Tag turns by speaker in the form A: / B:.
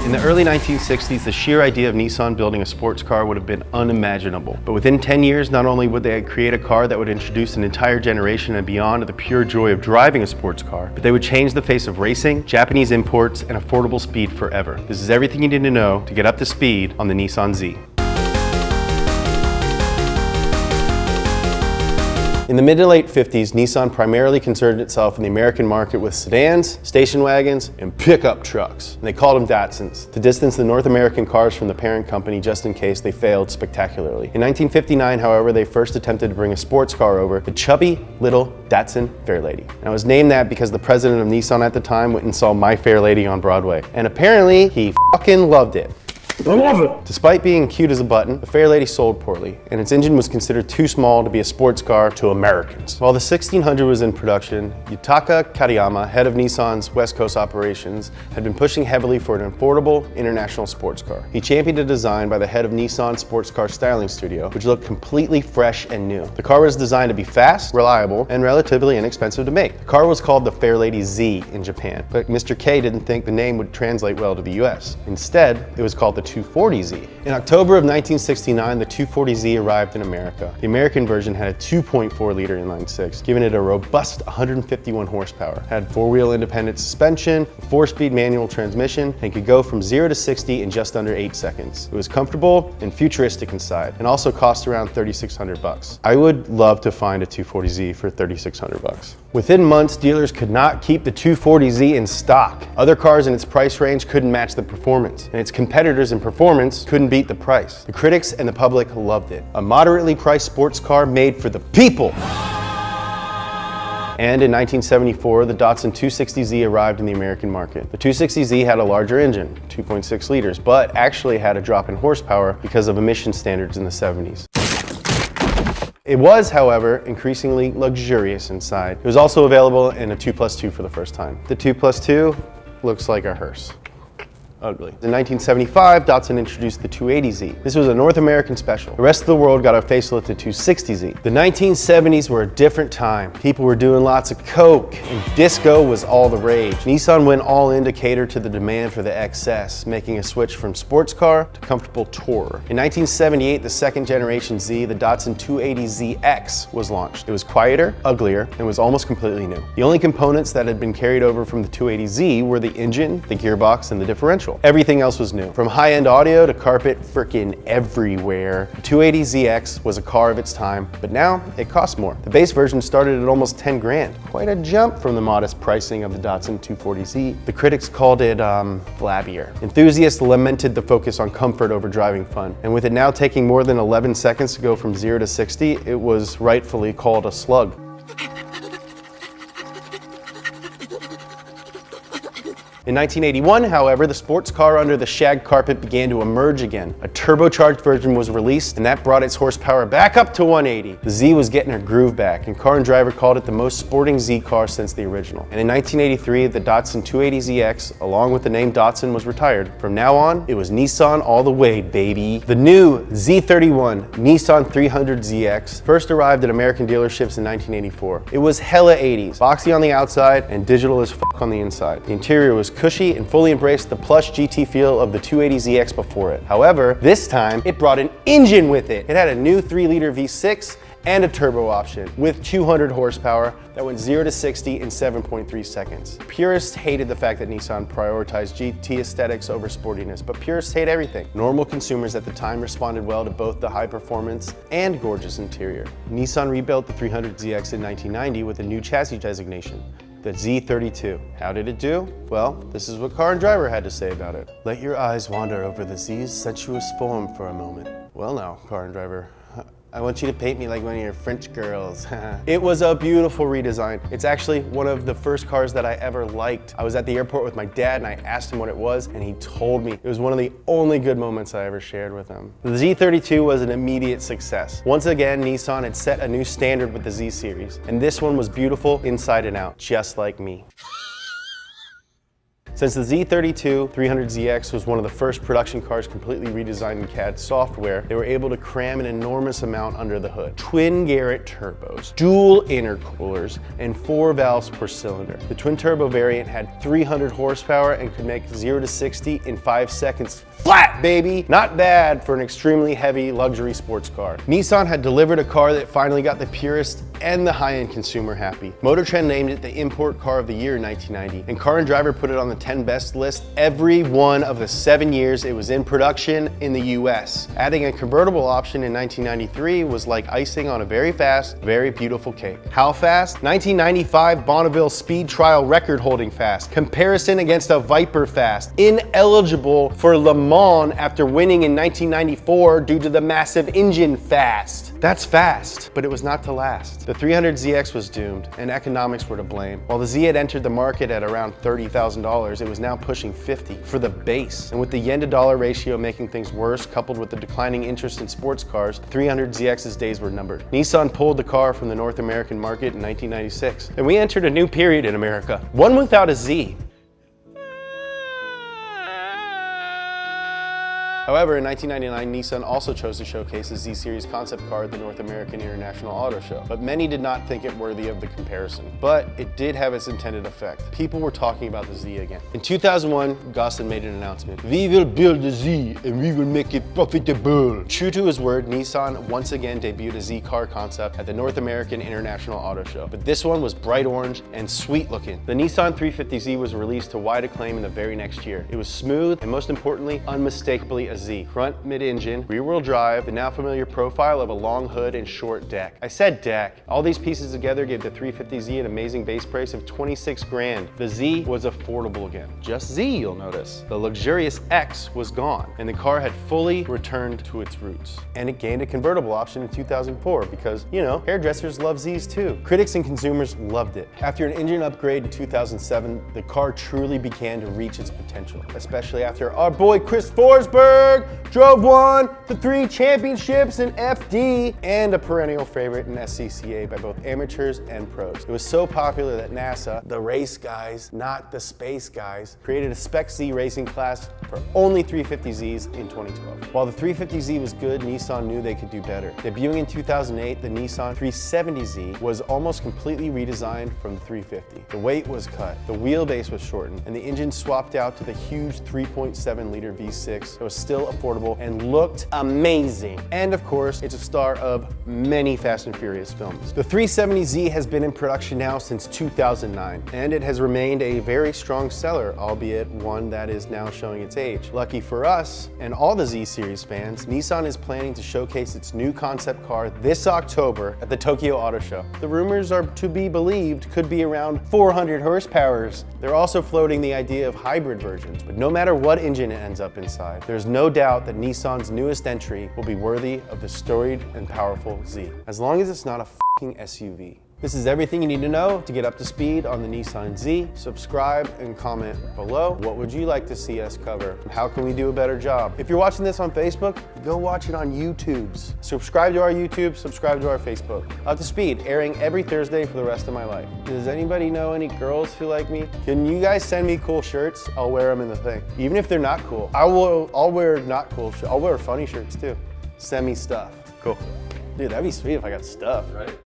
A: In the early 1960s, the sheer idea of Nissan building a sports car would have been unimaginable. But within 10 years, not only would they create a car that would introduce an entire generation and beyond to the pure joy of driving a sports car, but they would change the face of racing, Japanese imports, and affordable speed forever. This is everything you need to know to get up to speed on the Nissan Z. In the mid to late 50s, Nissan primarily concerned itself in the American market with sedans, station wagons, and pickup trucks. And they called them Datsuns, to distance the North American cars from the parent company just in case they failed spectacularly. In 1959, however, they first attempted to bring a sports car over, the chubby little Datsun Fairlady. Now, it was named that because the president of Nissan at the time went and saw My Fair Lady on Broadway. And apparently, he fucking loved it. I love it! Despite being cute as a button, the Fairlady sold poorly, and its engine was considered too small to be a sports car to Americans. While the 1600 was in production, Yutaka Katayama, head of Nissan's West Coast operations, had been pushing heavily for an affordable international sports car. He championed a design by the head of Nissan Sports Car Styling Studio, which looked completely fresh and new. The car was designed to be fast, reliable, and relatively inexpensive to make. The car was called the Fairlady Z in Japan, but Mr. K didn't think the name would translate well to the US. Instead, it was called the 240Z. In October of 1969, the 240Z arrived in America. The American version had a 2.4-liter inline-six, giving it a robust 151 horsepower, had four-wheel independent suspension, a 4-speed manual transmission, and could go from 0 to 60 in just under 8 seconds. It was comfortable and futuristic inside, and also cost around $3,600. I would love to find a 240Z for $3,600. Within months, dealers could not keep the 240Z in stock. Other cars in its price range couldn't match the performance, and its competitors in performance couldn't beat the price. The critics and the public loved it. A moderately priced sports car made for the people. And in 1974, the Datsun 260Z arrived in the American market. The 260Z had a larger engine, 2.6 liters, but actually had a drop in horsepower because of emission standards in the 70s. It was, however, increasingly luxurious inside. It was also available in a 2+2 for the first time. The 2+2 looks like a hearse. Ugly. In 1975, Datsun introduced the 280Z. This was a North American special. The rest of the world got a facelift to 260Z. The 1970s were a different time. People were doing lots of coke, and disco was all the rage. Nissan went all in to cater to the demand for the XS, making a switch from sports car to comfortable tourer. In 1978, the second generation Z, the Datsun 280ZX, was launched. It was quieter, uglier, and was almost completely new. The only components that had been carried over from the 280Z were the engine, the gearbox, and the differential. Everything else was new. From high-end audio to carpet frickin' everywhere. The 280ZX was a car of its time, but now it costs more. The base version started at almost 10 grand. Quite a jump from the modest pricing of the Datsun 240Z. The critics called it, flabbier. Enthusiasts lamented the focus on comfort over driving fun. And with it now taking more than 11 seconds to go from 0 to 60, it was rightfully called a slug. In 1981, however, the sports car under the shag carpet began to emerge again. A turbocharged version was released, and that brought its horsepower back up to 180. The Z was getting her groove back, and Car and Driver called it the most sporting Z car since the original. And in 1983, the Datsun 280ZX, along with the name Datsun, was retired. From now on, it was Nissan all the way, baby. The new Z31 Nissan 300ZX first arrived at American dealerships in 1984. It was hella 80s, boxy on the outside and digital as fuck on the inside. The interior was cushy and fully embraced the plush GT feel of the 280ZX before it. However, this time it brought an engine with it. It had a new 3-liter V6 and a turbo option with 200 horsepower that went 0 to 60 in 7.3 seconds. Purists hated the fact that Nissan prioritized GT aesthetics over sportiness, but purists hate everything. Normal consumers at the time responded well to both the high performance and gorgeous interior. Nissan rebuilt the 300ZX in 1990 with a new chassis designation, the Z32. How did it do? Well, this is what Car and Driver had to say about it. Let your eyes wander over the Z's sensuous form for a moment. Well now, Car and Driver, I want you to paint me like one of your French girls. It was a beautiful redesign. It's actually one of the first cars that I ever liked. I was at the airport with my dad and I asked him what it was and he told me. It was one of the only good moments I ever shared with him. The Z32 was an immediate success. Once again, Nissan had set a new standard with the Z series, and this one was beautiful inside and out, just like me. Since the Z32 300ZX was one of the first production cars completely redesigned in CAD software, they were able to cram an enormous amount under the hood. Twin Garrett turbos, dual intercoolers, and 4 valves per cylinder. The twin turbo variant had 300 horsepower and could make 0 to 60 in 5 seconds flat, baby! Not bad for an extremely heavy luxury sports car. Nissan had delivered a car that finally got the purist and the high-end consumer happy. Motor Trend named it the Import Car of the Year in 1990, and Car and Driver put it on the 10 best list every one of the 7 years it was in production in the US. Adding a convertible option in 1993 was like icing on a very fast, very beautiful cake. How fast? 1995 Bonneville speed trial record holding fast. Comparison against a Viper fast. Ineligible for Le Mans after winning in 1994 due to the massive engine fast. That's fast, but it was not to last. The 300ZX was doomed, and economics were to blame. While the Z had entered the market at around $30,000, it was now pushing $50,000 for the base. And with the yen to dollar ratio making things worse, coupled with the declining interest in sports cars, 300ZX's days were numbered. Nissan pulled the car from the North American market in 1996, and we entered a new period in America, one without a Z. However, in 1999, Nissan also chose to showcase a Z-Series concept car at the North American International Auto Show, but many did not think it worthy of the comparison. But it did have its intended effect. People were talking about the Z again. In 2001, Gosselin made an announcement. We will build a Z and we will make it profitable. True to his word, Nissan once again debuted a Z car concept at the North American International Auto Show, but this one was bright orange and sweet looking. The Nissan 350Z was released to wide acclaim in the very next year. It was smooth and most importantly, unmistakably a Z. Front, mid-engine, rear-wheel drive, the now familiar profile of a long hood and short deck. I said deck. All these pieces together gave the 350Z an amazing base price of $26 grand. The Z was affordable again. Just Z, you'll notice. The luxurious X was gone, and the car had fully returned to its roots. And it gained a convertible option in 2004 because, you know, hairdressers love Zs too. Critics and consumers loved it. After an engine upgrade in 2007, the car truly began to reach its potential, especially after our boy Chris Forsberg drove 1 to 3 championships in FD and a perennial favorite in SCCA by both amateurs and pros. It was so popular that NASA, the race guys, not the space guys, created a Spec Z racing class for only 350Zs in 2012. While the 350Z was good, Nissan knew they could do better. Debuting in 2008, the Nissan 370Z was almost completely redesigned from the 350. The weight was cut, the wheelbase was shortened, and the engine swapped out to the huge 3.7 liter V6 that was still affordable and looked amazing. And of course, it's a star of many Fast and Furious films. The 370Z has been in production now since 2009, and it has remained a very strong seller, albeit one that is now showing its age. Lucky for us, and all the Z-Series fans, Nissan is planning to showcase its new concept car this October at the Tokyo Auto Show. The rumors are to be believed could be around 400 horsepower. They're also floating the idea of hybrid versions, but no matter what engine it ends up inside, there's no doubt that Nissan's newest entry will be worthy of the storied and powerful Z, as long as it's not a fucking SUV. This is everything you need to know to get up to speed on the Nissan Z. Subscribe and comment below. What would you like to see us cover? How can we do a better job? If you're watching this on Facebook, go watch it on YouTube's. Subscribe to our YouTube, subscribe to our Facebook. Up to Speed, airing every Thursday for the rest of my life. Does anybody know any girls who like me? Can you guys send me cool shirts? I'll wear them in the thing. Even if they're not cool. I'll wear not cool shirts. I'll wear funny shirts too. Send me stuff. Cool. Dude, that'd be sweet if I got stuff. Right?